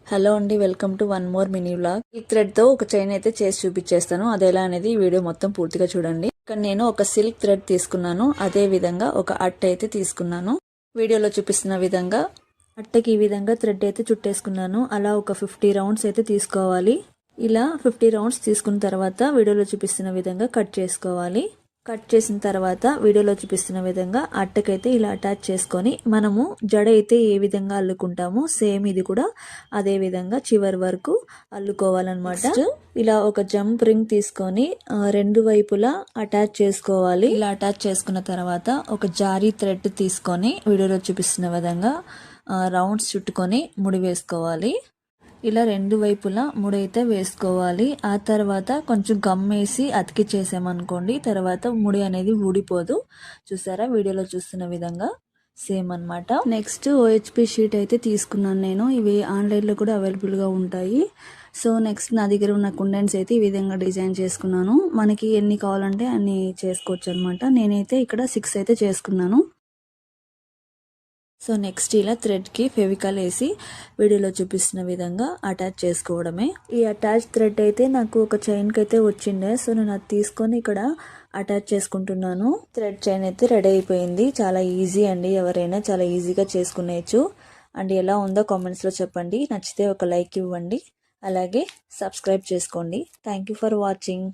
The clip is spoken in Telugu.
హలో అండి, welcome to one more mini vlog. ఈ థ్రెడ్ తో ఒక చైన్ అయితే చేసి చూపించేస్తాను. అది ఎలా అనేది ఈ వీడియో మొత్తం పూర్తిగా చూడండి. ఇక్కడ నేను ఒక సిల్క్ థ్రెడ్ తీసుకున్నాను. అదే విధంగా ఒక అట్ట అయితే తీసుకున్నాను. వీడియోలో చూపిస్తున్న విధంగా అట్టకి ఈ విధంగా థ్రెడ్ అయితే చుట్టేసుకున్నాను. అలా ఒక 50 రౌండ్స్ అయితే తీసుకోవాలి. ఇలా 50 రౌండ్స్ తీసుకున్న తర్వాత వీడియోలో చూపిస్తున్న విధంగా కట్ చేసుకోవాలి. కట్ చేసిన తర్వాత వీడియోలో చూపిస్తున్న విధంగా అట్టకైతే ఇలా అటాచ్ చేసుకొని మనము జడ అయితే ఏ విధంగా అల్లుకుంటామో సేమ్ ఇది కూడా అదే విధంగా చివరి వరకు అల్లుకోవాలన్నమాట. ఇలా ఒక జంప్ రింగ్ తీసుకొని రెండు వైపులా అటాచ్ చేసుకోవాలి. ఇలా అటాచ్ చేసుకున్న తర్వాత ఒక జారీ థ్రెడ్ తీసుకొని వీడియోలో చూపిస్తున్న విధంగా రౌండ్స్ చుట్టుకొని ముడి వేసుకోవాలి. ఇలా రెండు వైపులా ముడైతే వేసుకోవాలి. ఆ తర్వాత కొంచెం గమ్ వేసి అతికిచ్చేసామనుకోండి, తర్వాత ముడి అనేది ఊడిపోదు. చూసారా, వీడియోలో చూస్తున్న విధంగా సేమ్ అన్నమాట. నెక్స్ట్ OHP షీట్ అయితే తీసుకున్నాను నేను. ఇవి ఆన్లైన్లో కూడా అవైలబుల్గా ఉంటాయి. సో నెక్స్ట్ నా దగ్గర ఉన్న కుండెన్స్ అయితే ఈ విధంగా డిజైన్ చేసుకున్నాను. మనకి ఎన్ని కావాలంటే అన్ని చేసుకోవచ్చు అనమాట. నేనైతే ఇక్కడ 6 అయితే చేసుకున్నాను. సో నెక్స్ట్ ఇలా థ్రెడ్కి ఫెవికాల్ వేసి వీడియోలో చూపిస్తున్న విధంగా అటాచ్ చేసుకోవడమే. ఈ అటాచ్ థ్రెడ్ అయితే నాకు ఒక చైన్కి అయితే వచ్చిండే. సో నేను అది తీసుకొని ఇక్కడ అటాచ్ చేసుకుంటున్నాను. థ్రెడ్ చైన్ అయితే రెడీ అయిపోయింది. చాలా ఈజీ అండి, ఎవరైనా చాలా ఈజీగా చేసుకునేయచ్చు. అండ్ ఎలా ఉందో కామెంట్స్లో చెప్పండి. నచ్చితే ఒక లైక్ ఇవ్వండి, అలాగే సబ్స్క్రైబ్ చేసుకోండి. Thank you for watching.